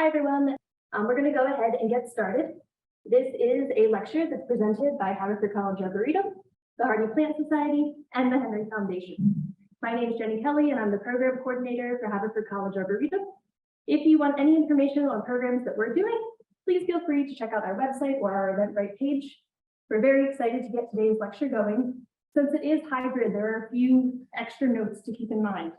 Hi, everyone. We're going to go ahead and get started. This is a lecture that's presented by Haverford College Arboretum, the Hardy Plant Society, and the Henry Foundation. My name is Jenny Kelly, and I'm the program coordinator for Haverford College Arboretum. If you want any information on programs that we're doing, please feel free to check out our website or our Eventbrite page. We're very excited to get today's lecture going. Since it is hybrid, there are a few extra notes to keep in mind.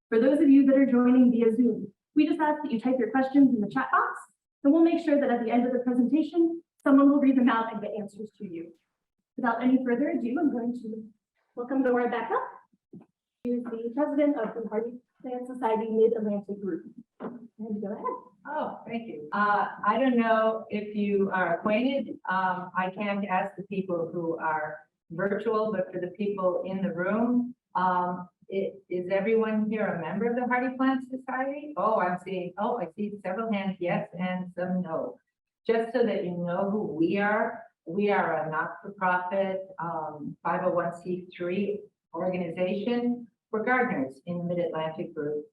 For those of you that are joining via Zoom, we just ask that you type your questions in the chat box, and we'll make sure that at the end of the presentation, someone will read them out and get answers to you. Without any further ado, I'm going to welcome Nora back up. She is the president of the Hardy Plant Society Mid-Atlantic Group. And go ahead. Oh, thank you. I don't know if you are acquainted. I can't ask the people who are virtual, but for the people in the room, is everyone here a member of the Hardy Plant Society? I see several hands yes and some no. Just so that you know who we are a not-for-profit 501c3 organization for gardeners in the Mid-Atlantic group,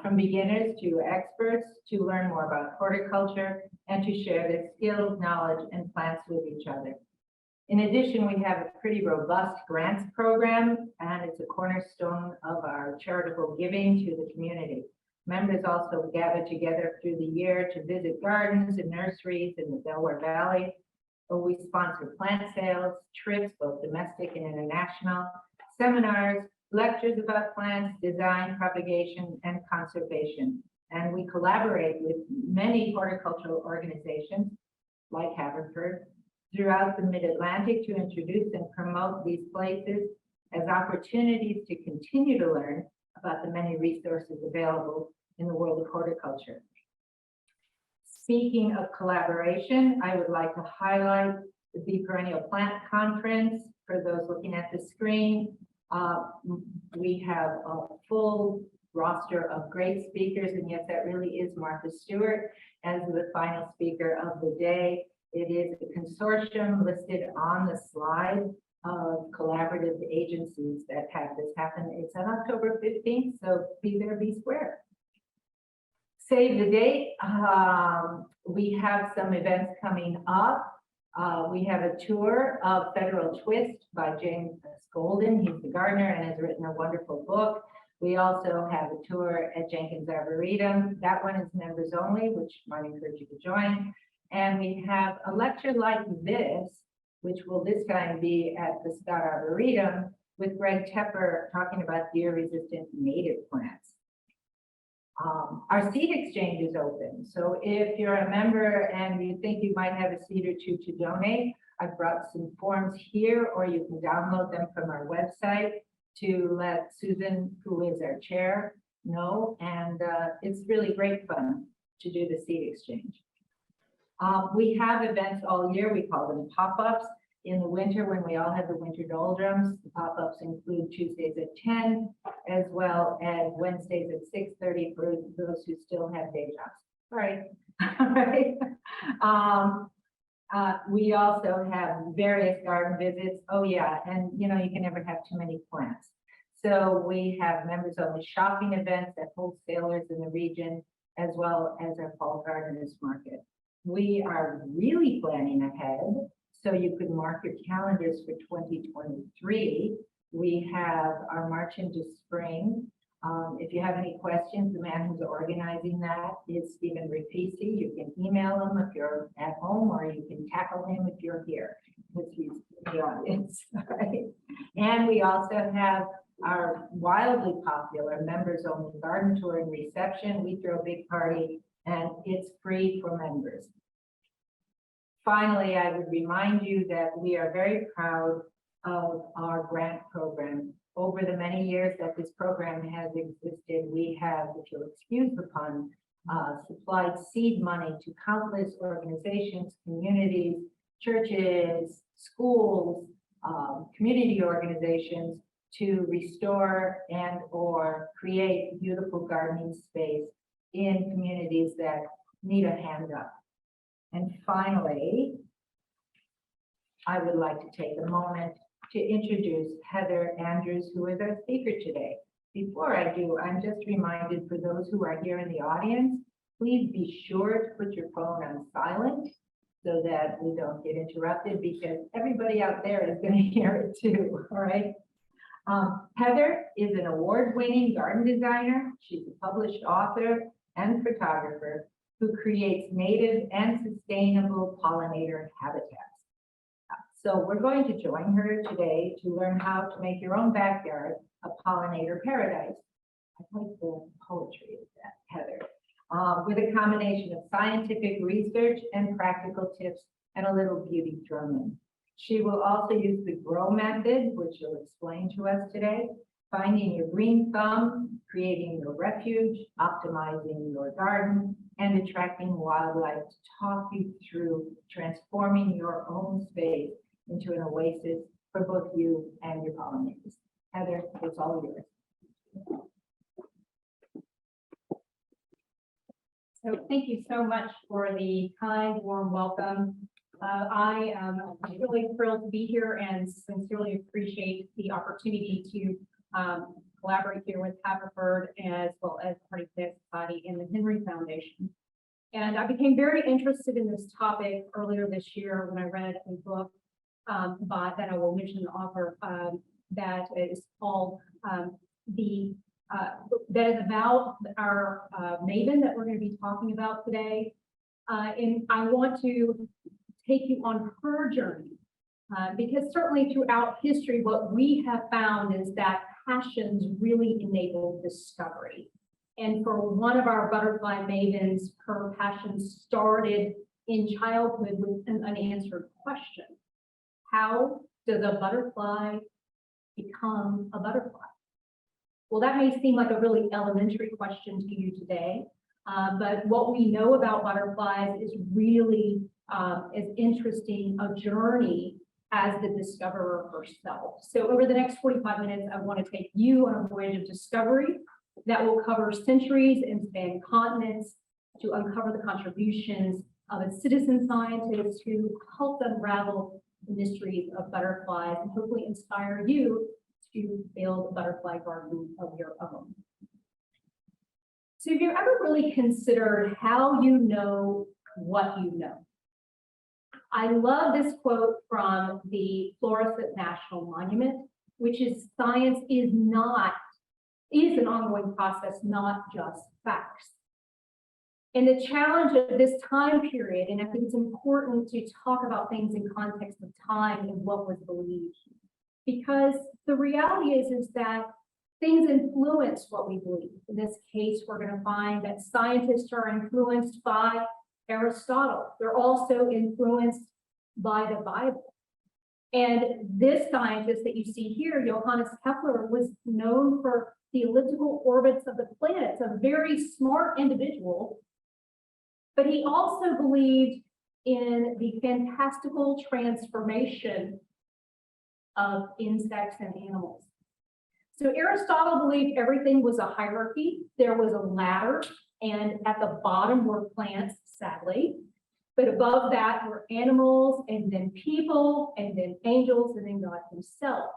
from beginners to experts, to learn more about horticulture and to share their skills, knowledge, and plants with each other. In addition, we have a pretty robust grants program, and it's a cornerstone of our charitable giving to the community. Members also gather together through the year to visit gardens and nurseries in the Delaware Valley. We sponsor plant sales, trips, both domestic and international, seminars, lectures about plants, design, propagation, and conservation. And we collaborate with many horticultural organizations like Haverford throughout the Mid-Atlantic to introduce and promote these places as opportunities to continue to learn about the many resources available in the world of horticulture. Speaking of collaboration, I would like to highlight the Perennial Plant Conference. For those looking at the screen, we have a full roster of great speakers, and yes, that really is Martha Stewart as the final speaker of the day. It is a consortium listed on the slide of collaborative agencies that have this happen. It's on October 15th, so be there, be square. Save the date. We have some events coming up. We have a tour of Federal Twist by James Golden. He's the gardener and has written a wonderful book. We also have a tour at Jenkins Arboretum. That one is members only, which I encourage you to join. And we have a lecture like this, which will this time be at the Scott Arboretum with Greg Tepper talking about deer-resistant native plants. Our seed exchange is open. So if you're a member and you think you might have a seed or two to donate, I've brought some forms here, or you can download them from our website to let Susan, who is our chair, know. And it's really great fun to do the seed exchange. We have events all year. We call them pop-ups. In the winter, when we all have the winter doldrums, the pop-ups include Tuesdays at 10, as well as Wednesdays at 6:30 for those who still have day jobs. All right. All right. We also have various garden visits. Oh yeah, and you can never have too many plants. So we have members-only shopping events at wholesalers in the region, as well as our fall gardeners market. We are really planning ahead, so you could mark your calendars for 2023. We have our March into Spring. If you have any questions, the man who's organizing that is Stephen Rapisi. You can email him if you're at home, or you can tackle him if you're here, because he's in the audience. Right? And we also have our wildly popular members-only garden tour and reception. We throw a big party, and it's free for members. Finally, I would remind you that we are very proud of our grant program. Over the many years that this program has existed, we have, if you'll excuse the pun, supplied seed money to countless organizations, communities, churches, schools, community organizations to restore and or create beautiful gardening space in communities that need a hand up. And finally, I would like to take a moment to introduce Heather Andrews, who is our speaker today. Before I do, I'm just reminded for those who are here in the audience, Please be sure to put your phone on silent so that we don't get interrupted, because everybody out there is going to hear it too, all right? Heather is an award-winning garden designer. She's a published author and photographer who creates native and sustainable pollinator habitats. So we're going to join her today to learn how to make your own backyard a pollinator paradise. I like the poetry of that, Heather. With a combination of scientific research and practical tips and a little beauty thrown in. She will also use the GROW method, which she'll explain to us today, finding your green thumb, creating your refuge, optimizing your garden, and attracting wildlife to talk you through transforming your own space into an oasis for both you and your pollinators. Heather, it's all yours. So thank you so much for the kind, warm welcome. I am really thrilled to be here and sincerely appreciate the opportunity to collaborate here with Haverford as well as Hardy Plant Society and the Henry Foundation. And I became very interested in this topic earlier this year when I read a book that I will mention the author that is called that is about our maven that we're going to be talking about today. And I want to take you on her journey because certainly throughout history, what we have found is that passions really enable discovery. And for one of our butterfly mavens, her passion started in childhood with an unanswered question. How does a butterfly become a butterfly? Well, that may seem like a really elementary question to you today, but what we know about butterflies is really as interesting a journey as the discoverer herself. So over the next 45 minutes, I want to take you on a voyage of discovery that will cover centuries and span continents to uncover the contributions of a citizen scientist who helped unravel the mysteries of butterflies and hopefully inspire you to build a butterfly garden of your own. So have you ever really considered how you know what you know? I love this quote from the Florissant National Monument, which is science is an ongoing process, not just facts. And the challenge of this time period, and I think it's important to talk about things in context of time and what was believed, because the reality is that things influence what we believe. In this case, we're going to find that scientists are influenced by Aristotle. They're also influenced by the Bible. And this scientist that you see here, Johannes Kepler, was known for the elliptical orbits of the planets, a very smart individual, but he also believed in the fantastical transformation of insects and animals. So Aristotle believed everything was a hierarchy. There was a ladder, and at the bottom were plants, sadly. But above that were animals, and then people, and then angels, and then God himself.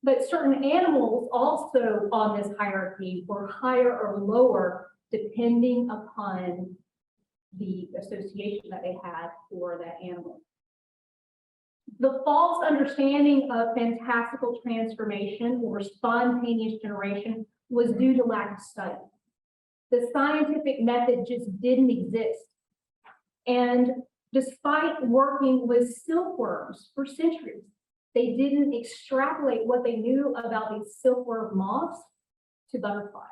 But certain animals also on this hierarchy were higher or lower depending upon the association that they had for that animal. The false understanding of fantastical transformation or spontaneous generation was due to lack of study. The scientific method just didn't exist. And despite working with silkworms for centuries, they didn't extrapolate what they knew about these silkworm moths to butterflies.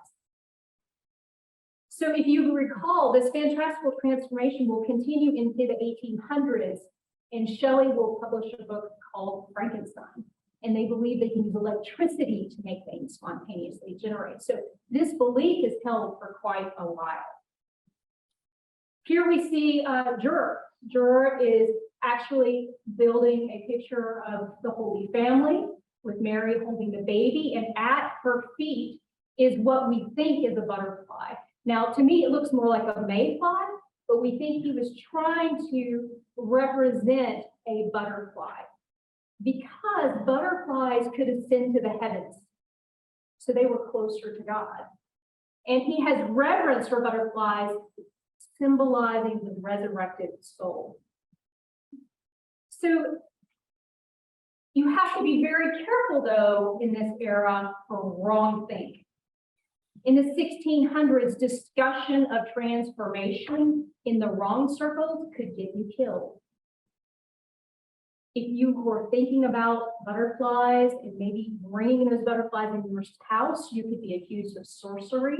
So if you recall, this fantastical transformation will continue into the 1800s, and Shelley will publish a book called Frankenstein. And they believe they can use electricity to make things spontaneously generate. So this belief is held for quite a while. Here we see Juror. Juror is actually building a picture of the Holy Family with Mary holding the baby, and at her feet is what we think is a butterfly. Now, to me, it looks more like a mayfly, but we think he was trying to represent a butterfly because butterflies could ascend to the heavens. So they were closer to God. And he has reverence for butterflies symbolizing the resurrected soul. So you have to be very careful, though, in this era for wrong think. In the 1600s, discussion of transformation in the wrong circles could get you killed. If you were thinking about butterflies and maybe bringing those butterflies into your house, you could be accused of sorcery.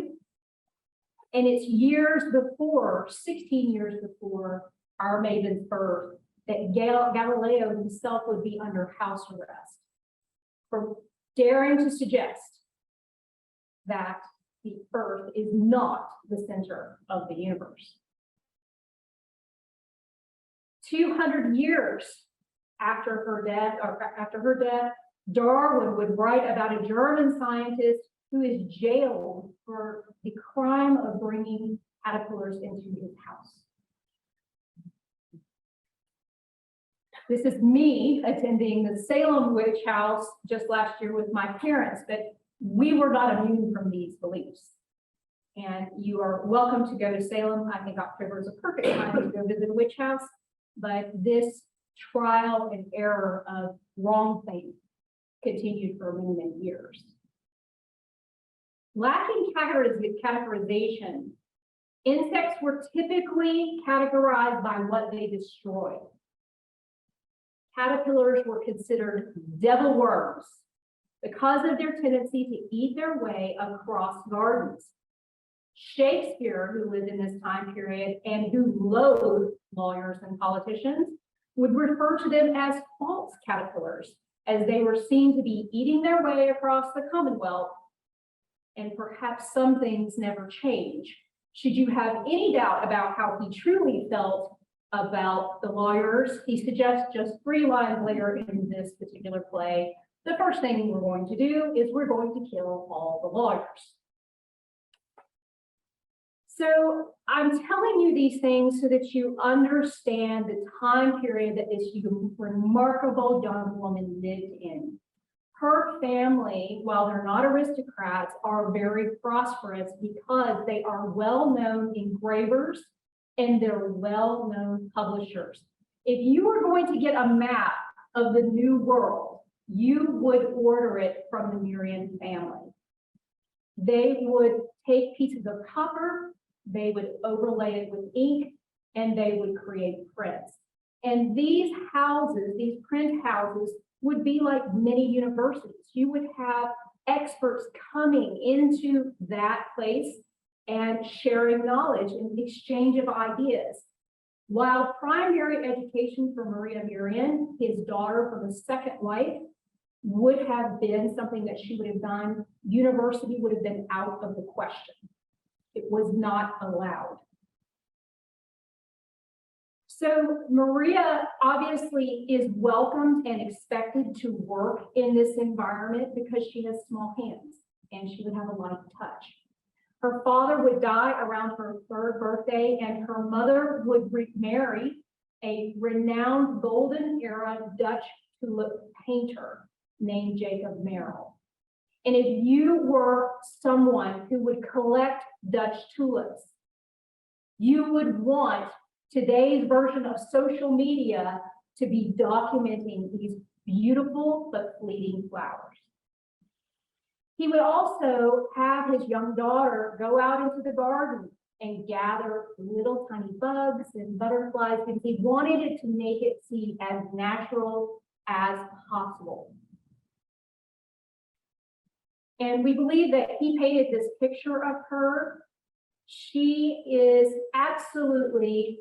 And it's years before, 16 years before our maiden's birth, that Galileo himself would be under house arrest for daring to suggest that the Earth is not the center of the universe. 200 years after her death, Darwin would write about a German scientist who is jailed for the crime of bringing caterpillars into his house. This is me attending the Salem Witch House just last year with my parents, but we were not immune from these beliefs. And you are welcome to go to Salem. I think October is a perfect time to go visit a witch house, but this trial and error of wrong things continued for many, many years. Lacking categorization, insects were typically categorized by what they destroyed. Caterpillars were considered devil worms because of their tendency to eat their way across gardens. Shakespeare, who lived in this time period and who loathed lawyers and politicians, would refer to them as false caterpillars, as they were seen to be eating their way across the Commonwealth, and perhaps some things never change. Should you have any doubt about how he truly felt about the lawyers, he suggests just 3 lines later in this particular play, the first thing we're going to do is we're going to kill all the lawyers. So I'm telling you these things so that you understand the time period that this remarkable young woman lived in. Her family, while they're not aristocrats, are very prosperous because they are well-known engravers and they're well-known publishers. If you were going to get a map of the New World, you would order it from the Merian family. They would take pieces of copper, they would overlay it with ink, and they would create prints. And these houses, these print houses, would be like many universities. You would have experts coming into that place and sharing knowledge and exchange of ideas. While primary education for Maria Merian, his daughter from the second wife, would have been something that she would have done, university would have been out of the question. It was not allowed. So Maria obviously is welcomed and expected to work in this environment because she has small hands and she would have a light touch. Her father would die around her 3rd birthday, and her mother would marry a renowned golden era Dutch tulip painter named Jacob Merrill. And if you were someone who would collect Dutch tulips, you would want today's version of social media to be documenting these beautiful but fleeting flowers. He would also have his young daughter go out into the garden and gather little tiny bugs and butterflies because he wanted it to make it seem as natural as possible. And we believe that he painted this picture of her. She is absolutely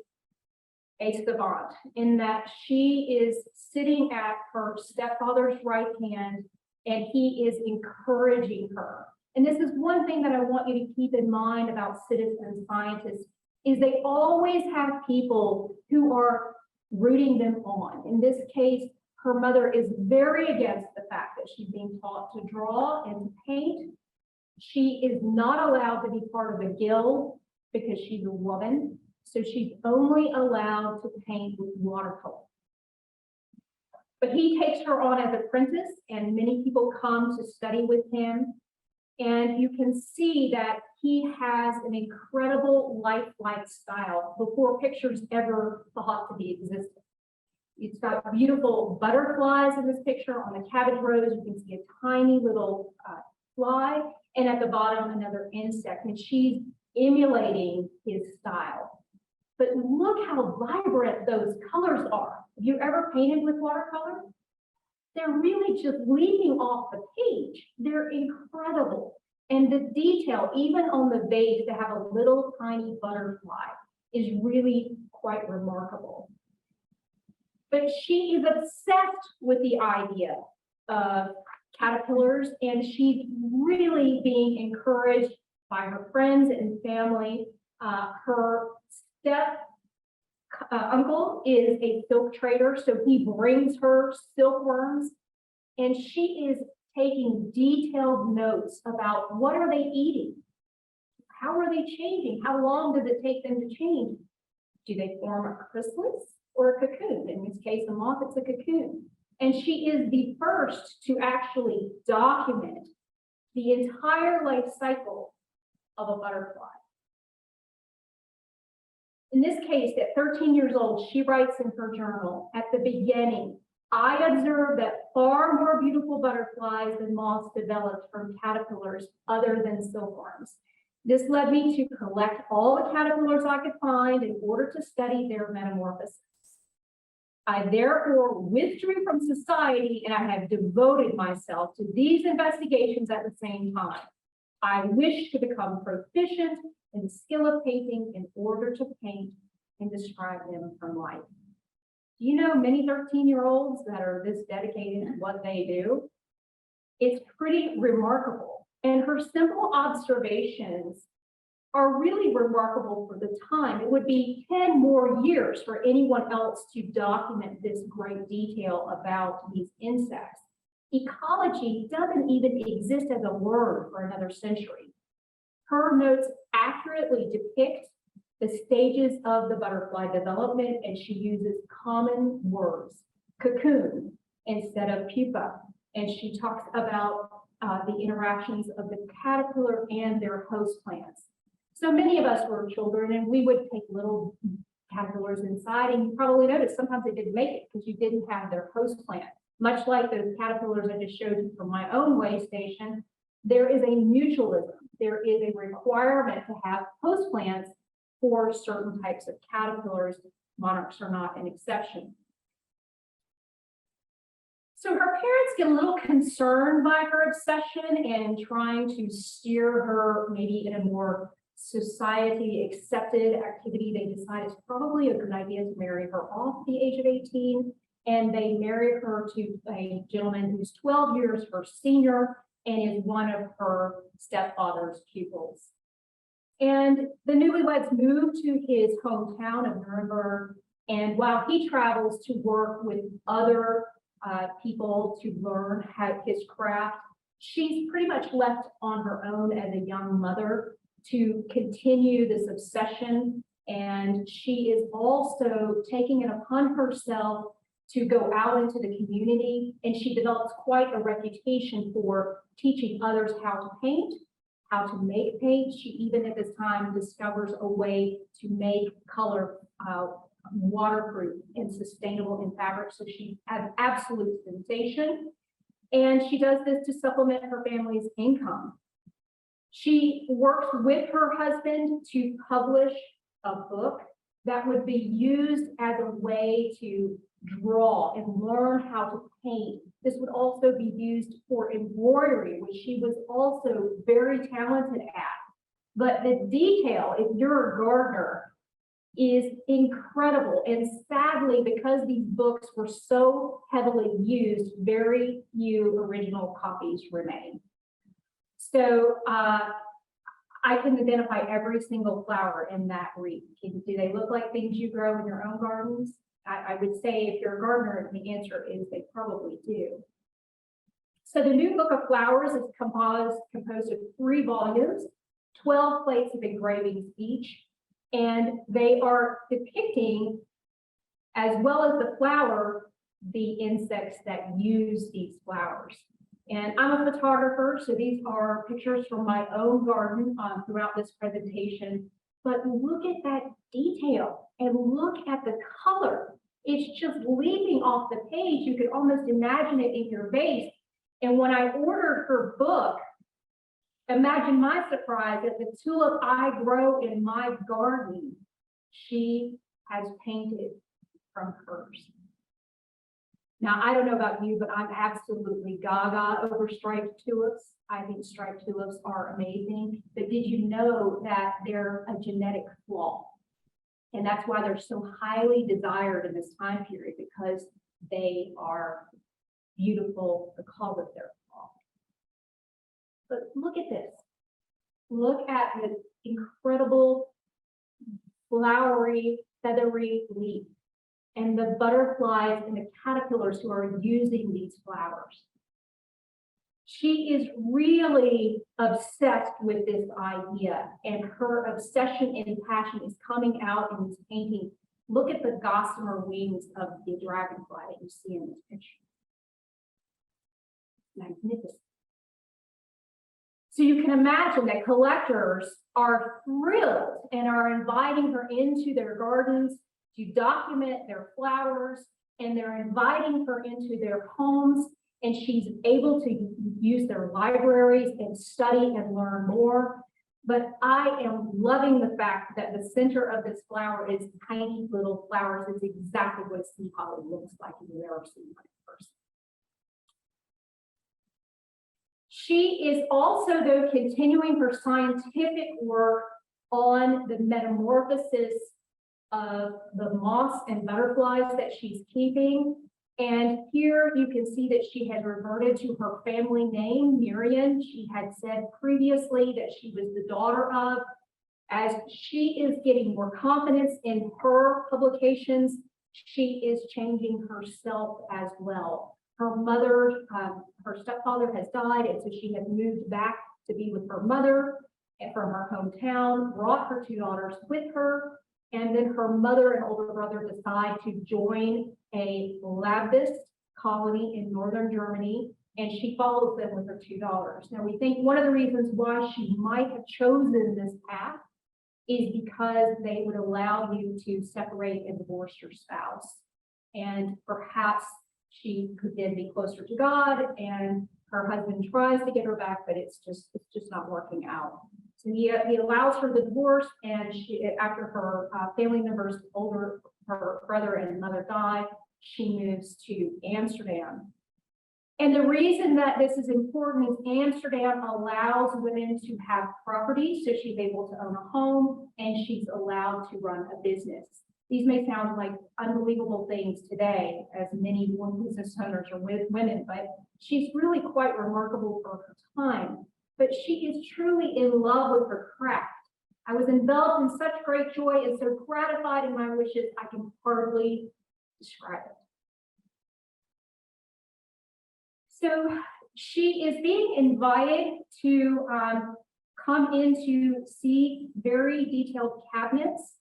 a savant in that she is sitting at her stepfather's right hand and he is encouraging her. And this is one thing that I want you to keep in mind about citizen scientists is they always have people who are rooting them on. In this case, her mother is very against the fact that she's being taught to draw and to paint. She is not allowed to be part of a guild because she's a woman. So she's only allowed to paint with watercolor. But he takes her on as an apprentice, and many people come to study with him. And you can see that he has an incredible lifelike style before pictures ever thought to be existent. It's got beautiful butterflies in this picture. On the cabbage rose, you can see a tiny little fly, and at the bottom, another insect, and she's emulating his style. But look how vibrant those colors are. Have you ever painted with watercolor? They're really just leaping off the page. They're incredible. And the detail, even on the base, to have a little tiny butterfly is really quite remarkable. But she is obsessed with the idea of caterpillars, and she's really being encouraged by her friends and family. Her step uncle is a silk trader, so he brings her silkworms, and she is taking detailed notes about what are they eating, how are they changing, how long does it take them to change, do they form a chrysalis or a cocoon? In this case, a moth, it's a cocoon. And she is the first to actually document the entire life cycle of a butterfly. In this case, at 13 years old, she writes in her journal, at the beginning, I observed that far more beautiful butterflies than moths developed from caterpillars other than silkworms. This led me to collect all the caterpillars I could find in order to study their metamorphosis. I therefore withdrew from society, and I have devoted myself to these investigations at the same time. I wish to become proficient in the skill of painting in order to paint and describe them from life. Do you know many 13-year-olds that are this dedicated to what they do? It's pretty remarkable. And her simple observations are really remarkable for the time. It would be 10 more years for anyone else to document this great detail about these insects. Ecology doesn't even exist as a word for another century. Her notes accurately depict the stages of the butterfly development, and she uses common words, cocoon instead of pupa. And she talks about the interactions of the caterpillar and their host plants. So many of us were children, and we would take little caterpillars inside, and you probably noticed sometimes they didn't make it because you didn't have their host plant. Much like those caterpillars I just showed you from my own way station, there is a mutualism. There is a requirement to have host plants for certain types of caterpillars. Monarchs are not an exception. So her parents get a little concerned by her obsession and trying to steer her maybe in a more society accepted activity. They decide it's probably a good idea to marry her off the age of 18, and they marry her to a gentleman who's 12 years her senior and is one of her stepfather's pupils. And the newlyweds move to his hometown of Nuremberg, and while he travels to work with other people to learn how his craft, she's pretty much left on her own as a young mother to continue this obsession. And she is also taking it upon herself to go out into the community, and she develops quite a reputation for teaching others how to paint, how to make paint. She even at this time discovers a way to make color waterproof and sustainable in fabric. So she has absolute sensation. And she does this to supplement her family's income. She works with her husband to publish a book that would be used as a way to draw and learn how to paint. This would also be used for embroidery, which she was also very talented at. But the detail, if you're a gardener, is incredible. And sadly, because these books were so heavily used, very few original copies remain. So I can identify every single flower in that wreath. Do they look like things you grow in your own gardens? I would say if you're a gardener, the answer is they probably do. So the new book of flowers is composed of 3 volumes, 12 plates of engravings each, and they are depicting, as well as the flower, the insects that use these flowers. And I'm a photographer, so these are pictures from my own garden throughout this presentation. But look at that detail and look at the color. It's just leaping off the page. You could almost imagine it in your vase. And when I ordered her book, imagine my surprise at the tulip I grow in my garden, she has painted from hers. Now, I don't know about you, but I'm absolutely gaga over striped tulips. I think striped tulips are amazing. But did you know that they're a genetic flaw? And that's why they're so highly desired in this time period, because they are beautiful because of their flaw. But look at this. Look at the incredible flowery, feathery leaf and the butterflies and the caterpillars who are using these flowers. She is really obsessed with this idea, and her obsession and passion is coming out in this painting. Look at the gossamer wings of the dragonfly that you see in this picture. Magnificent. So you can imagine that collectors are thrilled and are inviting her into their gardens to document their flowers, and they're inviting her into their homes, and she's able to use their libraries and study and learn more. But I am loving the fact that the center of this flower is tiny little flowers. It's exactly what sea holly looks like if you've ever seen one in person. She is also, though, continuing her scientific work on the metamorphosis of the moths and butterflies that she's keeping. And here you can see that she has reverted to her family name, Merian. She had said previously that she was the daughter of. As she is getting more confidence in her publications, she is changing herself as well. Her mother, her stepfather has died, and so she has moved back to be with her mother from her hometown, brought her two daughters with her, and then her mother and older brother decide to join a Labist colony in northern Germany, and she follows them with her two daughters. Now, we think one of the reasons why she might have chosen this path is because they would allow you to separate and divorce your spouse. And perhaps she could then be closer to God, and her husband tries to get her back, but it's just not working out. So he allows her the divorce, and she, after her family members, her brother and mother die, she moves to Amsterdam. And the reason that this is important is Amsterdam allows women to have property, so she's able to own a home, and she's allowed to run a business. These may sound like unbelievable things today, as many business owners are women, but she's really quite remarkable for her time. But she is truly in love with her craft. I was enveloped in such great joy and so gratified in my wishes, I can hardly describe it. So she is being invited to come in to see very detailed cabinets.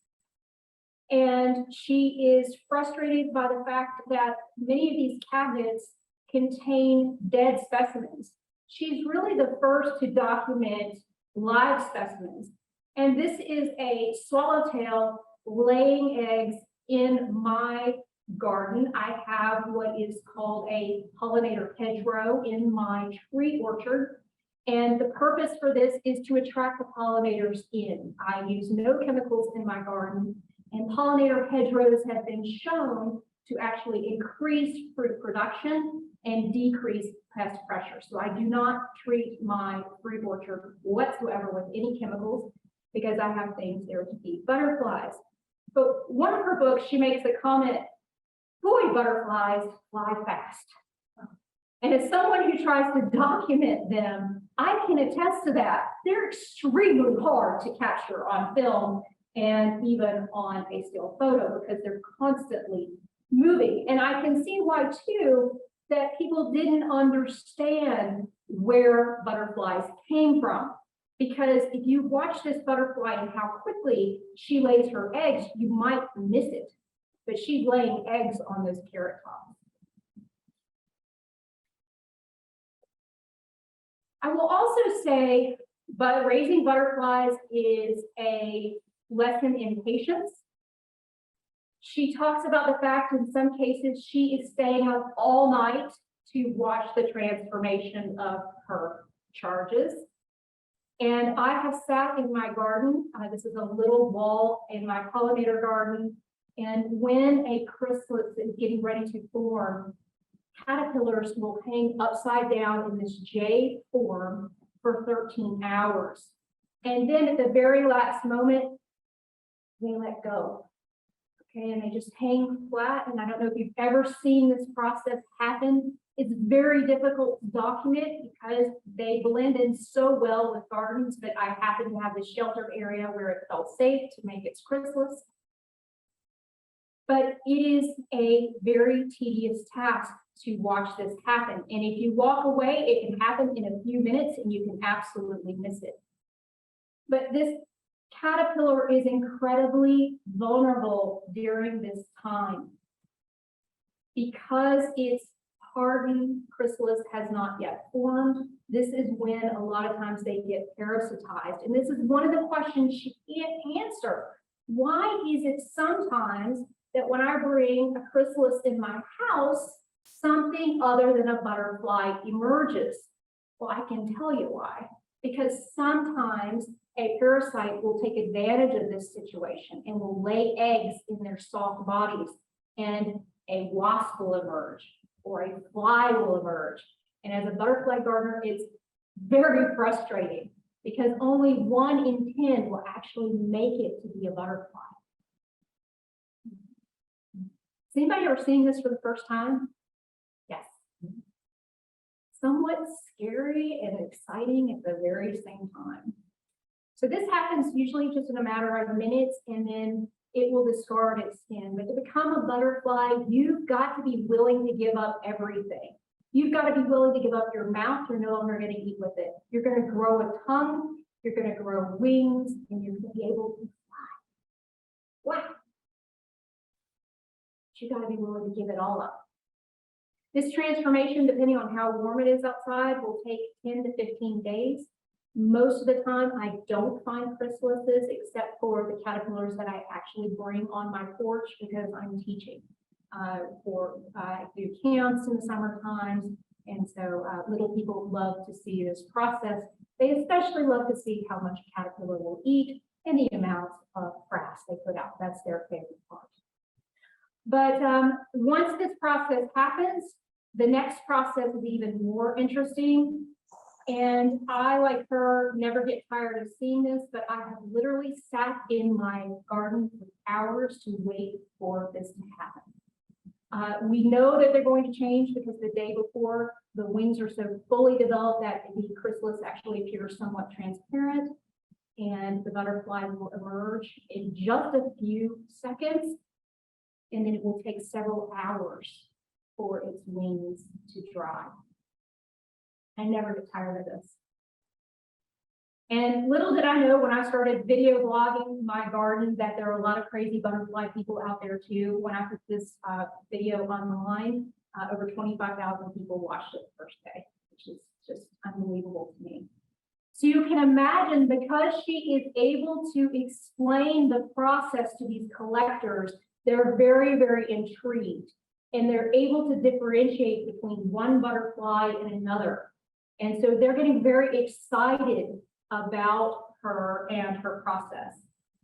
And she is frustrated by the fact that many of these cabinets contain dead specimens. She's really the first to document live specimens. And this is a swallowtail laying eggs in my garden. I have what is called a pollinator hedgerow in my tree orchard. And the purpose for this is to attract the pollinators in. I use no chemicals in my garden, and pollinator hedgerows have been shown to actually increase fruit production and decrease pest pressure. So I do not treat my fruit orchard whatsoever with any chemicals because I have things there to feed butterflies. But one of her books, she makes the comment, boy, butterflies fly fast. And as someone who tries to document them, I can attest to that. They're extremely hard to capture on film and even on a still photo because they're constantly moving. And I can see why too, that people didn't understand where butterflies came from. Because if you watch this butterfly and how quickly she lays her eggs, you might miss it. But she's laying eggs on those carrot tops. I will also say, but raising butterflies is a lesson in patience. She talks about the fact in some cases she is staying up all night to watch the transformation of her charges. And I have sat in my garden, this is a little wall in my pollinator garden, and when a chrysalis is getting ready to form, caterpillars will hang upside down in this J form for 13 hours. And then at the very last moment, they let go. Okay, and they just hang flat. And I don't know if you've ever seen this process happen. It's very difficult to document because they blend in so well with gardens, but I happen to have this sheltered area where it felt safe to make its chrysalis. But it is a very tedious task to watch this happen. And if you walk away, it can happen in a few minutes and you can absolutely miss it. But this caterpillar is incredibly vulnerable during this time because its hardened chrysalis has not yet formed. This is when a lot of times they get parasitized. And this is one of the questions she can't answer. Why is it sometimes that when I bring a chrysalis in my house, something other than a butterfly emerges? Well, I can tell you why. Because sometimes a parasite will take advantage of this situation and will lay eggs in their soft bodies, and a wasp will emerge or a fly will emerge. And as a butterfly gardener, it's very frustrating because only 1 in 10 will actually make it to be a butterfly. Is anybody ever seeing this for the first time? Yes. Somewhat scary and exciting at the very same time. So this happens usually just in a matter of minutes, and then it will discard its skin. But to become a butterfly, you've got to be willing to give up everything. You've got to be willing to give up your mouth. You're no longer going to eat with it. You're going to grow a tongue. You're going to grow wings, and you're going to be able to fly. Wow. But you got to be willing to give it all up. This transformation, depending on how warm it is outside, will take 10 to 15 days. Most of the time, I don't find chrysalises except for the caterpillars that I actually bring on my porch because I'm teaching. I do camps in the summer times, and so little people love to see this process. They especially love to see how much a caterpillar will eat and the amount of frass they put out. That's their favorite part. But once this process happens, the next process is even more interesting. And I, like her, never get tired of seeing this, but I have literally sat in my garden for hours to wait for this to happen. We know that they're going to change because the day before, the wings are so fully developed that the chrysalis actually appears somewhat transparent, and the butterfly will emerge in just a few seconds, and then it will take several hours for its wings to dry. I never get tired of this. And little did I know when I started video blogging my garden that there are a lot of crazy butterfly people out there too. When I put this video online, over 25,000 people watched it the first day, which is just unbelievable to me. So you can imagine, because she is able to explain the process to these collectors, they're very, very intrigued, and they're able to differentiate between one butterfly and another. And so they're getting very excited about her and her process.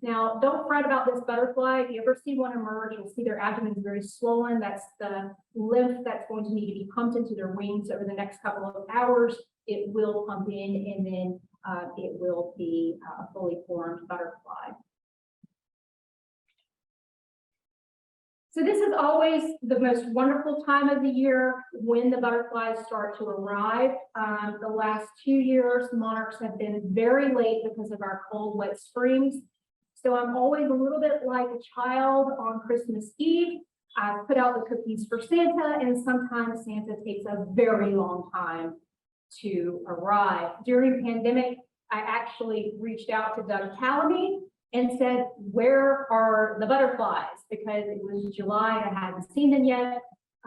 Now, don't fret about this butterfly. If you ever see one emerge, you'll see their abdomen is very swollen. That's the lymph that's going to need to be pumped into their wings over the next couple of hours. It will pump in, and then it will be a fully formed butterfly. So this is always the most wonderful time of the year when the butterflies start to arrive. The last 2 years, monarchs have been very late because of our cold, wet springs. So I'm always a little bit like a child on Christmas Eve. I put out the cookies for Santa, and sometimes Santa takes a very long time to arrive. During pandemic, I actually reached out to Doug Callaby and said, where are the butterflies? Because it was July and I hadn't seen them yet.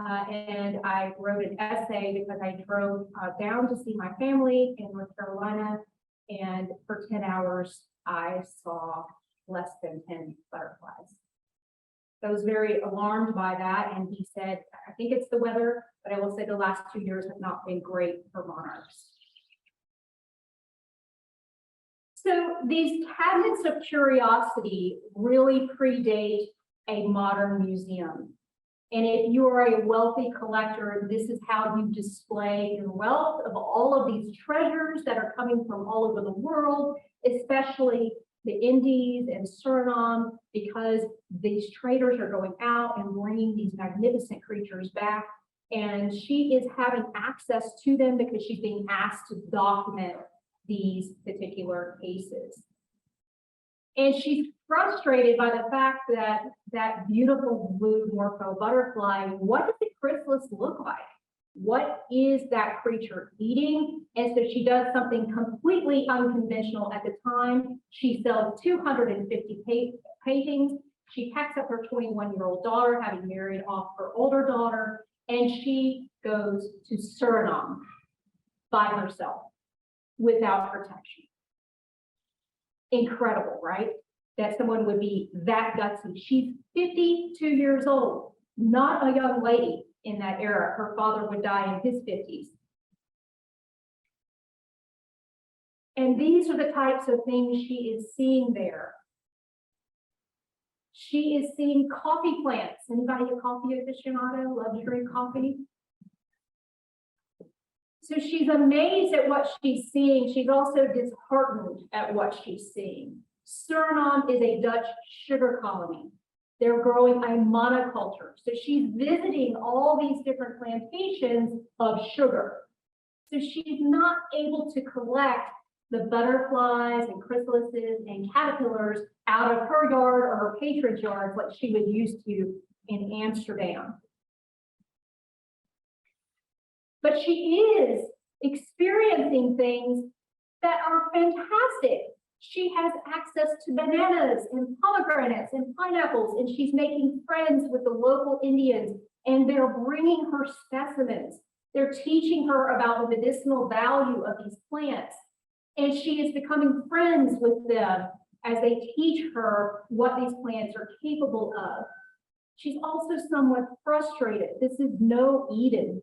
and I wrote an essay because I drove down to see my family in North Carolina, and for 10 hours, I saw less than 10 butterflies. So I was very alarmed by that, and he said, I think it's the weather, but I will say the last 2 years have not been great for monarchs. So these cabinets of curiosity really predate a modern museum. And if you are a wealthy collector, this is how you display your wealth of all of these treasures that are coming from all over the world, especially the Indies and Suriname, because these traders are going out and bringing these magnificent creatures back. And she is having access to them because she's being asked to document these particular cases. And she's frustrated by the fact that that beautiful blue morpho butterfly, what does the chrysalis look like? What is that creature eating? And so she does something completely unconventional at the time. She sells 250 paintings. She packs up her 21-year-old daughter, having married off her older daughter, and she goes to Suriname by herself without protection. Incredible, right? That someone would be that gutsy. She's 52 years old, not a young lady in that era. Her father would die in his 50s. And these are the types of things she is seeing there. She is seeing coffee plants. Anybody a coffee aficionado? Love to drink coffee? So she's amazed at what she's seeing. She's also disheartened at what she's seeing. Suriname is a Dutch sugar colony. They're growing a monoculture. So she's visiting all these different plantations of sugar. So she's not able to collect the butterflies and chrysalises and caterpillars out of her yard or her patron's yard like she was used to in Amsterdam. But she is experiencing things that are fantastic. She has access to bananas and pomegranates and pineapples, and she's making friends with the local Indians, and they're bringing her specimens. They're teaching her about the medicinal value of these plants, and she is becoming friends with them as they teach her what these plants are capable of. She's also somewhat frustrated. This is no Eden.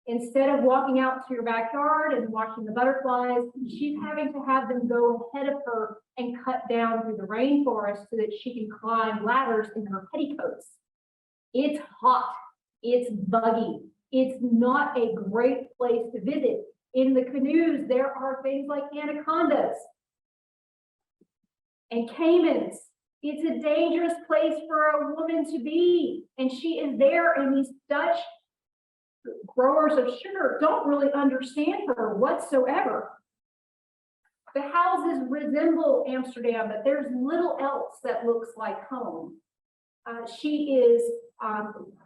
Instead of walking out to your backyard and watching the butterflies, she's having to have them go ahead of her and cut down through the rainforest so that she can climb ladders in her petticoats. It's hot, it's buggy, it's not a great place to visit. In the canoes, there are things like anacondas and caimans. It's a dangerous place for a woman to be. And she is there, and these Dutch growers of sugar don't really understand her whatsoever. The houses resemble Amsterdam, but there's little else that looks like home. She is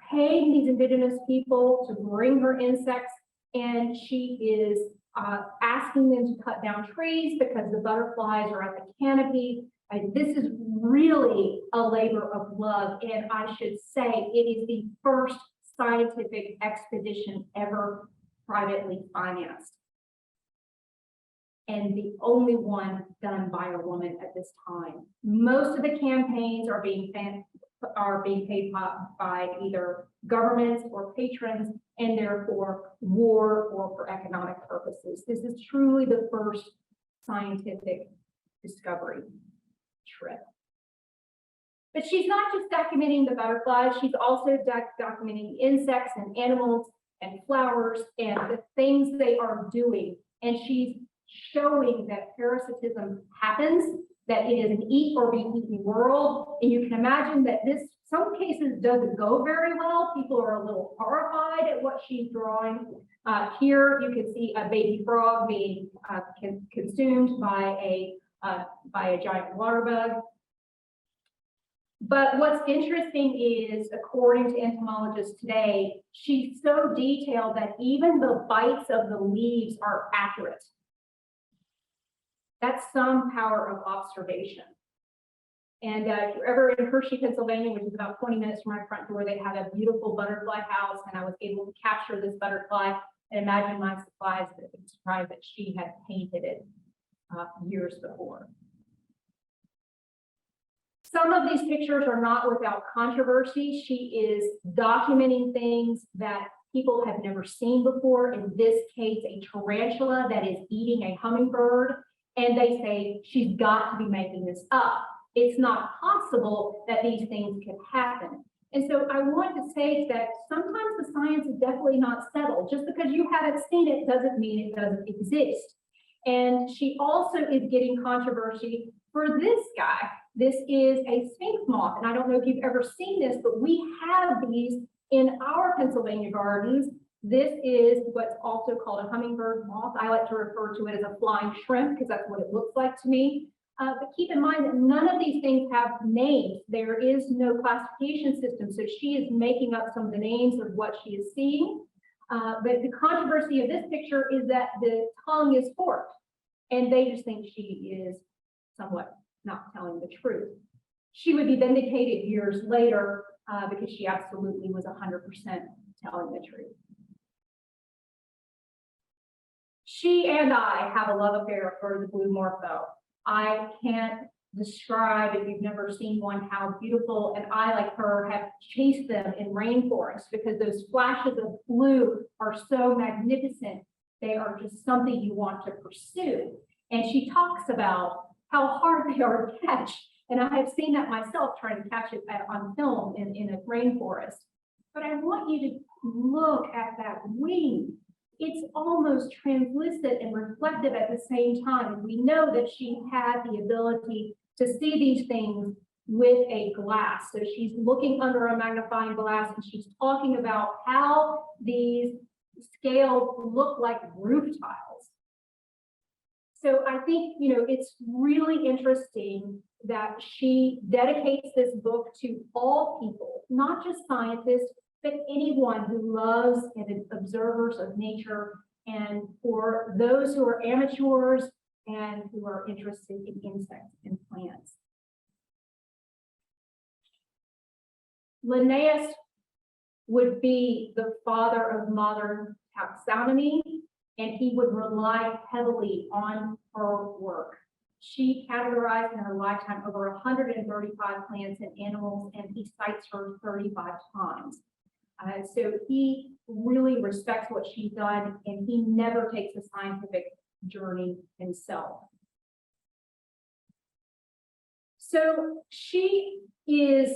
paying these indigenous people to bring her insects, and she is asking them to cut down trees because the butterflies are at the canopy. This is really a labor of love, and I should say it is the first scientific expedition ever privately financed, and the only one done by a woman at this time. Most of the campaigns are being paid by either governments or patrons, and therefore war or for economic purposes. This is truly the first scientific discovery trip. But she's not just documenting the butterflies, she's also documenting insects and animals and flowers and the things they are doing. And she's showing that parasitism happens, that it is an eat or be eaten world. And you can imagine that this, some cases, doesn't go very well. People are a little horrified at what she's drawing. Here you can see a baby frog being consumed by a giant water bug. But what's interesting is, according to entomologists today, she's so detailed that even the bites of the leaves are accurate. That's some power of observation. And if you're ever in Hershey, Pennsylvania, which is about 20 minutes from my front door, they have a beautiful butterfly house, and I was able to capture this butterfly and imagine my surprise that she had painted it years before. Some of these pictures are not without controversy. She is documenting things that people have never seen before. In this case, a tarantula that is eating a hummingbird, and they say she's got to be making this up. It's not possible that these things can happen. And so I want to say that sometimes the science is definitely not settled. Just because you haven't seen it doesn't mean it doesn't exist. And she also is getting controversy for this guy. This is a sphinx moth. And I don't know if you've ever seen this, but we have these in our Pennsylvania gardens. This is what's also called a hummingbird moth. I like to refer to it as a flying shrimp because that's what it looks like to me. But keep in mind that none of these things have names. There is no classification system. So she is making up some of the names of what she is seeing. But the controversy of this picture is that the tongue is forked, and they just think she is somewhat not telling the truth. She would be vindicated years later because she absolutely was 100% telling the truth. She and I have a love affair for the blue morpho. I can't describe, if you've never seen one, how beautiful, and I, like her, have chased them in rainforests because those flashes of blue are so magnificent. They are just something you want to pursue. And she talks about how hard they are to catch. And I have seen that myself trying to catch it on film in a rainforest. But I want you to look at that wing. It's almost translucent and reflective at the same time. And we know that she had the ability to see these things with a glass. So she's looking under a magnifying glass and she's talking about how these scales look like roof tiles. So I think, it's really interesting that she dedicates this book to all people, not just scientists, but anyone who loves and is observers of nature, and for those who are amateurs and who are interested in insects and plants. Linnaeus would be the father of modern taxonomy, and he would rely heavily on her work. She categorized in her lifetime over 135 plants and animals, and he cites her 35 times. So he really respects what she's done, and he never takes a scientific journey himself. So she is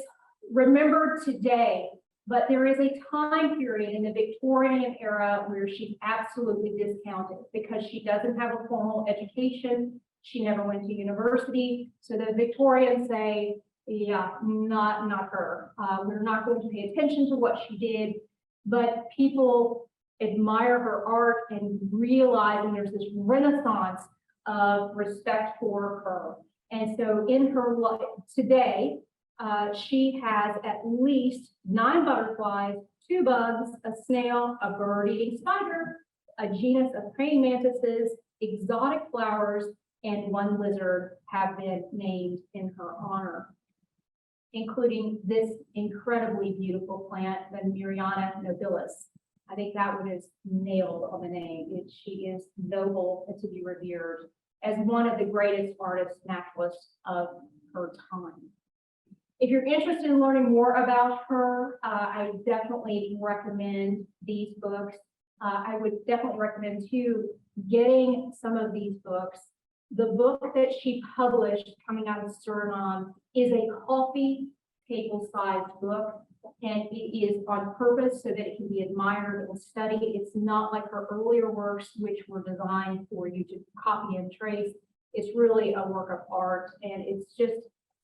remembered today, but there is a time period in the Victorian era where she's absolutely discounted because she doesn't have a formal education. She never went to university. So the Victorians say, yeah, not her. We're not going to pay attention to what she did, but people admire her art and realize, and there's this renaissance of respect for her. And so in her life today, she has at least 9 butterflies, 2 bugs, a snail, a bird-eating spider, a genus of praying mantises, exotic flowers, and 1 lizard have been named in her honor, including this incredibly beautiful plant, the Merian nobilis. I think that one is nailed on the name. She is noble and to be revered as one of the greatest artists, naturalists of her time. If you're interested in learning more about her, I definitely recommend these books. I would definitely recommend too, getting some of these books. The book that she published coming out of Suriname is a coffee table-sized book, and it is on purpose so that it can be admired and studied. It's not like her earlier works, which were designed for you to copy and trace. It's really a work of art, and it's just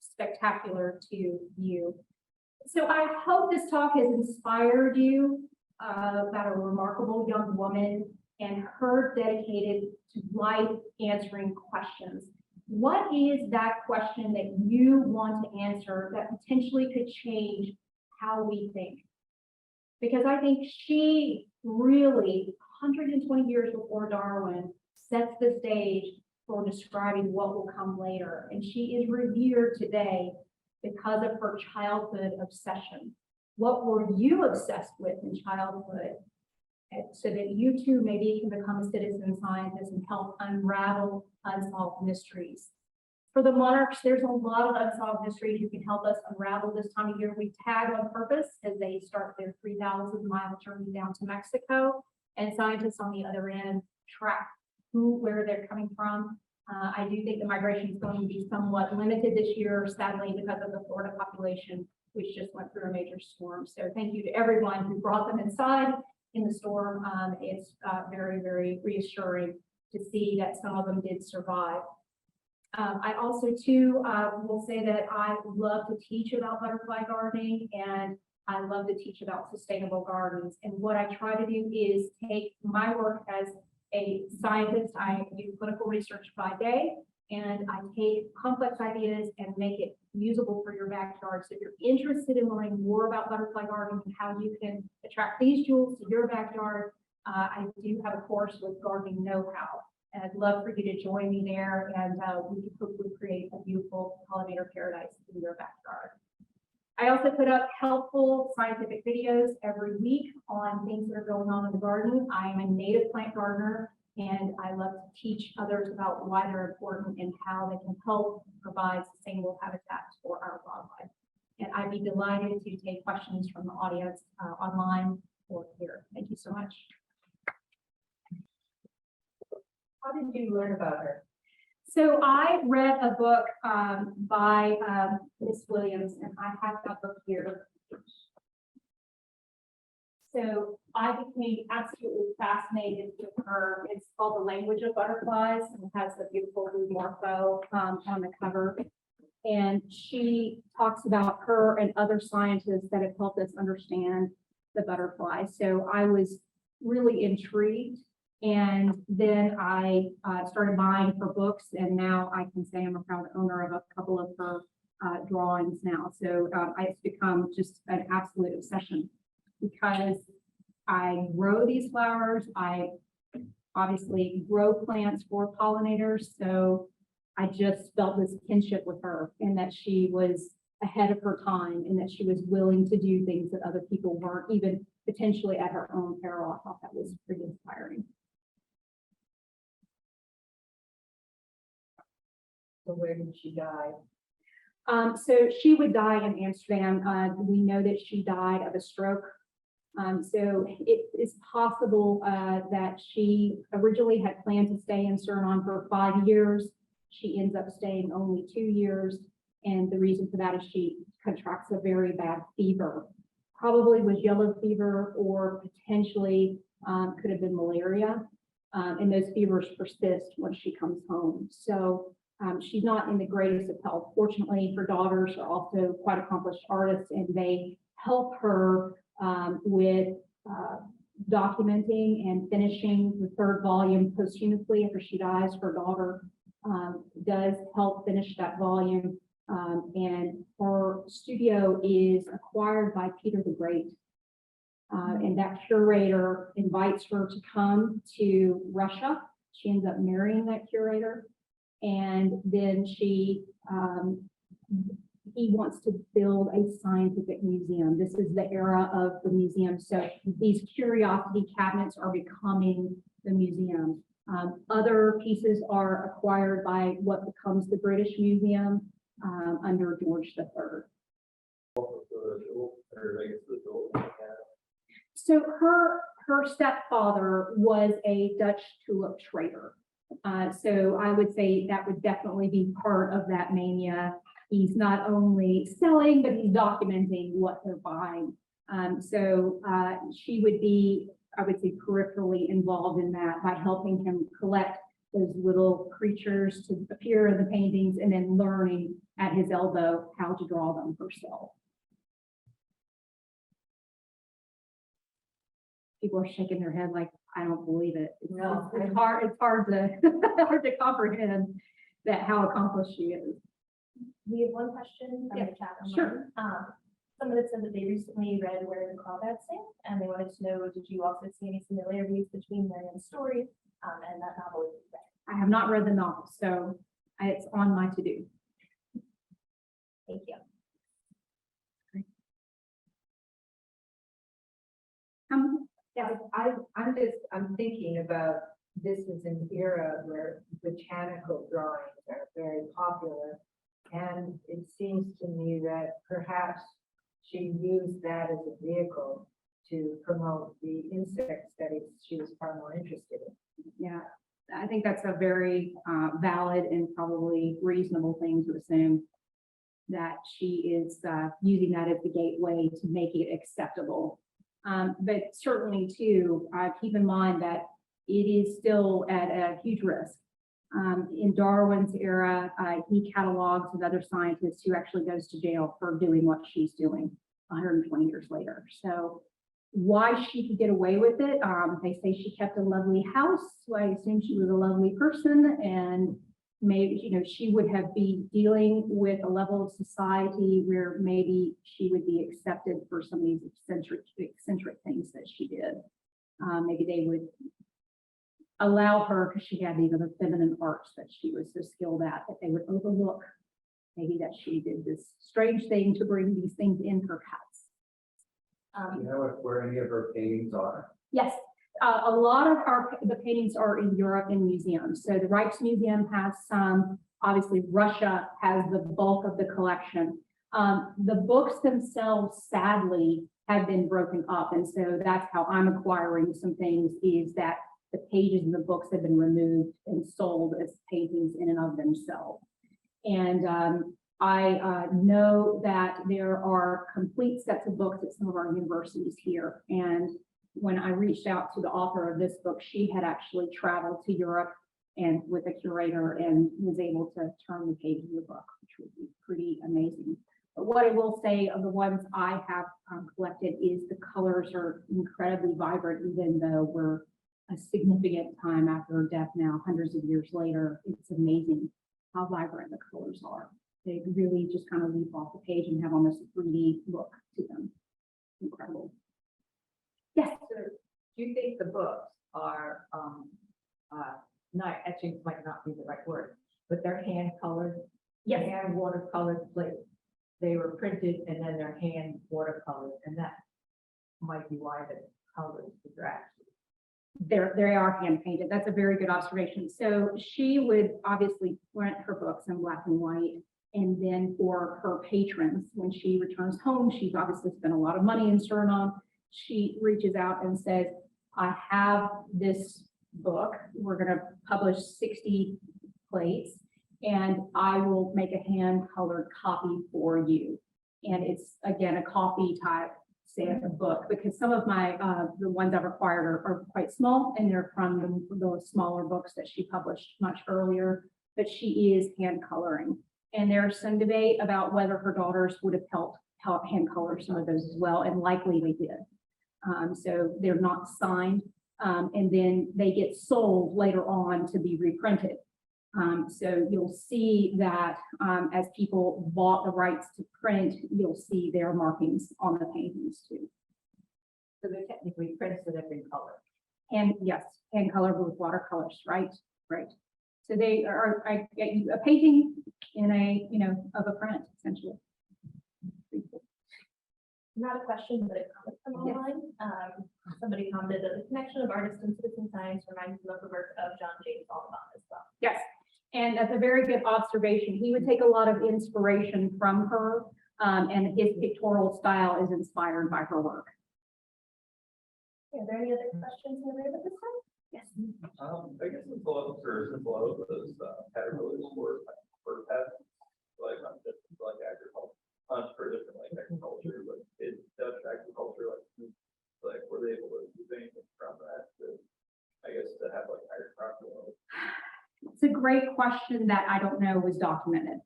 spectacular to view. So I hope this talk has inspired you about a remarkable young woman and her dedicated to life answering questions. What is that question that you want to answer that potentially could change how we think? Because I think she really, 120 years before Darwin, sets the stage for describing what will come later. And she is revered today because of her childhood obsession. What were you obsessed with in childhood? And so that you too maybe can become a citizen scientist and help unravel unsolved mysteries. For the monarchs, there's a lot of unsolved mysteries you can help us unravel this time of year. We tag on purpose as they start their 3,000-mile journey down to Mexico, and scientists on the other end track where they're coming from. I do think the migration is going to be somewhat limited this year, sadly, because of the Florida population, which just went through a major storm. So thank you to everyone who brought them inside in the storm. It's very, very reassuring to see that some of them did survive. I also too will say that I love to teach about butterfly gardening, and I love to teach about sustainable gardens. And what I try to do is take my work as a scientist. I do clinical research by day, and I take complex ideas and make it usable for your backyard. So if you're interested in learning more about butterfly gardening and how you can attract these jewels to your backyard, I do have a course with gardening know-how. And I'd love for you to join me there, and we can hopefully create a beautiful pollinator paradise in your backyard. I also put up helpful scientific videos every week on things that are going on in the garden. I am a native plant gardener, and I love to teach others about why they're important and how they can help provide sustainable habitats for our wildlife. And I'd be delighted to take questions from the audience online or here. Thank you so much. How did you learn about her? So I read a book by Miss Williams, and I have that book here. So I became absolutely fascinated with her. It's called The Language of Butterflies, and it has the beautiful blue morpho on the cover. And she talks about her and other scientists that have helped us understand the butterfly. So I was really intrigued. And then I started buying her books, and now I can say I'm a proud owner of a couple of her drawings now. So it's become just an absolute obsession because I grow these flowers. I obviously grow plants for pollinators. So I just felt this kinship with her, and that she was ahead of her time, and that she was willing to do things that other people weren't, even potentially at her own peril. I thought that was pretty inspiring. So where did she die? So she would die in Amsterdam. We know that she died of a stroke. So it is possible that she originally had planned to stay in Suriname for 5 years. She ends up staying only 2 years. And the reason for that is she contracts a very bad fever. Probably was yellow fever, or potentially could have been malaria. And those fevers persist once she comes home. So she's not in the greatest of health. Fortunately, her daughters are also quite accomplished artists, and they help her with documenting and finishing the 3rd volume posthumously after she dies. Her daughter does help finish that volume, and her studio is acquired by Peter the Great. And that curator invites her to come to Russia. She ends up marrying that curator. And then he wants to build a scientific museum. This is the era of the museum. So these curiosity cabinets are becoming the museum. Other pieces are acquired by what becomes the British Museum under George III. So her stepfather was a Dutch tulip trader. So I would say that would definitely be part of that mania. He's not only selling, but he's documenting what they're buying. So she would be, I would say, peripherally involved in that by helping him collect those little creatures to appear in the paintings, and then learning at his elbow how to draw them herself. People are shaking their head like, I don't believe it. It's hard to hard to comprehend that how accomplished she is. We have one question from the chat. Sure. Someone said that they recently read Where the Crawdads Sing, and they wanted to know, did you also see any similarities between Merian's story and that novel you read? I have not read the novel, so it's on my to-do. Thank you. Yeah, I'm thinking about, this is an era where botanical drawings are very popular. And it seems to me that perhaps she used that as a vehicle to promote the insect studies she was far more interested in. Yeah, I think that's a very valid and probably reasonable thing to assume, that she is using that as the gateway to make it acceptable. But certainly too, keep in mind that it is still at a huge risk. In Darwin's era, he catalogs with other scientists who actually goes to jail for doing what she's doing 120 years later. So why she could get away with it, they say she kept a lovely house, so I assume she was a lovely person, and maybe, you know, she would have been dealing with a level of society where maybe she would be accepted for some of these eccentric things that she did. Maybe they would allow her, because she had these other feminine arts that she was so skilled at, that they would overlook maybe that she did this strange thing to bring these things in her house. Do you know where any of her paintings are? Yes, a lot of the paintings are in Europe in museums. So the Rijksmuseum has some, obviously Russia has the bulk of the collection. The books themselves, sadly, have been broken up. And so that's how I'm acquiring some things, is that the pages in the books have been removed and sold as paintings in and of themselves. And I know that there are complete sets of books at some of our universities here. And when I reached out to the author of this book, she had actually traveled to Europe and with a curator and was able to turn the page of the book, which would be pretty amazing. But what I will say of the ones I have collected is the colors are incredibly vibrant, even though we're a significant time after her death now, hundreds of years later. It's amazing how vibrant the colors are. They really just kind of leap off the page and have almost a 3D look to them. Incredible. Yes. So do you think the books are, not etchings might not be the right word, but they're hand colored? Yes. Hand watercolored plates. They were printed and then they're hand watercolored, and that might be why the colors are actually. They are hand painted. That's a very good observation. So she would obviously print her books in black and white. And then for her patrons, when she returns home, she's obviously spent a lot of money in Suriname. She reaches out and says, I have this book. We're going to publish 60 plates, and I will make a hand colored copy for you. And it's, again, a coffee type Santa book, because some of my, the ones I've acquired are quite small, and they're from the smaller books that she published much earlier, but she is hand coloring. And there's some debate about whether her daughters would have helped hand color some of those as well, and likely they did. So they're not signed, and then they get sold later on to be reprinted. So you'll see that as people bought the rights to print, you'll see their markings on the paintings too. So they're technically prints that have been colored. And yes, hand colored with watercolors, right? Right. So they are a painting in a, of a print, essentially. Not a question, but a comment from online. Somebody commented that the connection of artist and citizen science reminds them of the work of John James Audubon as well. Yes, and that's a very good observation. He would take a lot of inspiration from her, and his pictorial style is inspired by her work. Are there any other questions in the room at this time? Yes. I guess it's a little tourism below those caterpillars for pets, like not just like agriculture, not for different like agriculture, but it does agriculture, like were they able to do anything from that to, I guess, to have like higher crop yield? It's a great question that I don't know was documented.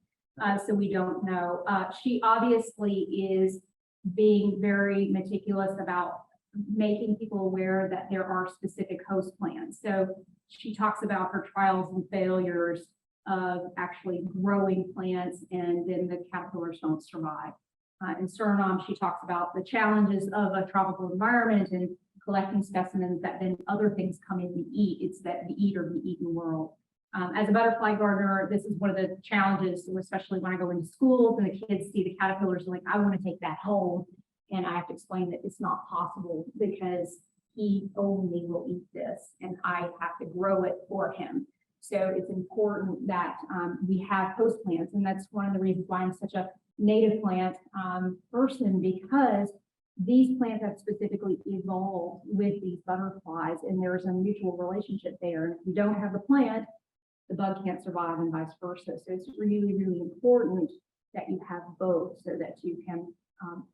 So we don't know. She obviously is being very meticulous about making people aware that there are specific host plants. So she talks about her trials and failures of actually growing plants, and then the caterpillars don't survive. In Suriname, she talks about the challenges of a tropical environment and collecting specimens that then other things come in to eat. It's that the eat or be eaten world. As a butterfly gardener, this is one of the challenges, especially when I go into schools and the kids see the caterpillars, like, I want to take that home. And I have to explain that it's not possible because he only will eat this and I have to grow it for him. So it's important that we have host plants. And that's one of the reasons why I'm such a native plant person, because these plants have specifically evolved with these butterflies and there's a mutual relationship there. And if you don't have the plant, the bug can't survive and vice versa. So it's really, really important that you have both so that you can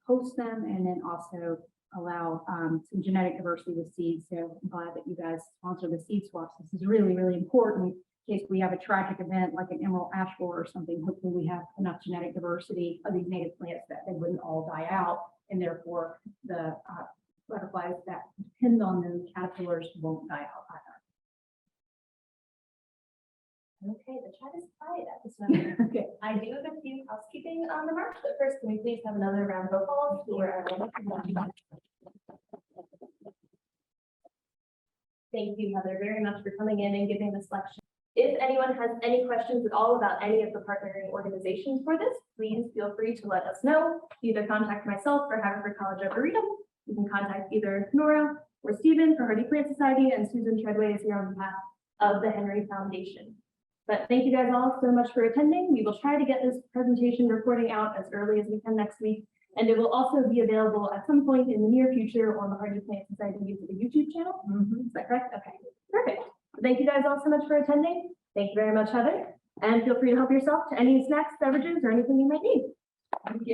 host them and then also allow some genetic diversity with seeds. So I'm glad that you guys sponsor the seed swaps. This is really, really important in case we have a tragic event like an emerald ash borer or something. Hopefully we have enough genetic diversity of these native plants that they wouldn't all die out, and therefore the butterflies that depend on those caterpillars won't die out either. Okay, the chat is quiet at this moment. Okay. I do have a few housekeeping remarks, but first, can we please have another round of applause for Thank you, Heather, very much for coming in and giving this lecture. If anyone has any questions at all about any of the partnering organizations for this, please feel free to let us know. Either contact myself or Haverford College Arboretum. You can contact either Nora or Stephen for Hardy Plant Society, and Susan Treadway is here on behalf of the Henry Foundation. But thank you guys all so much for attending. We will try to get this presentation recording out as early as we can next week. And it will also be available at some point in the near future on the Hardy Plant Society YouTube channel. Is that correct? Okay, perfect. Thank you guys all so much for attending. Thank you very much, Heather. And feel free to help yourself to any snacks, beverages, or anything you might need.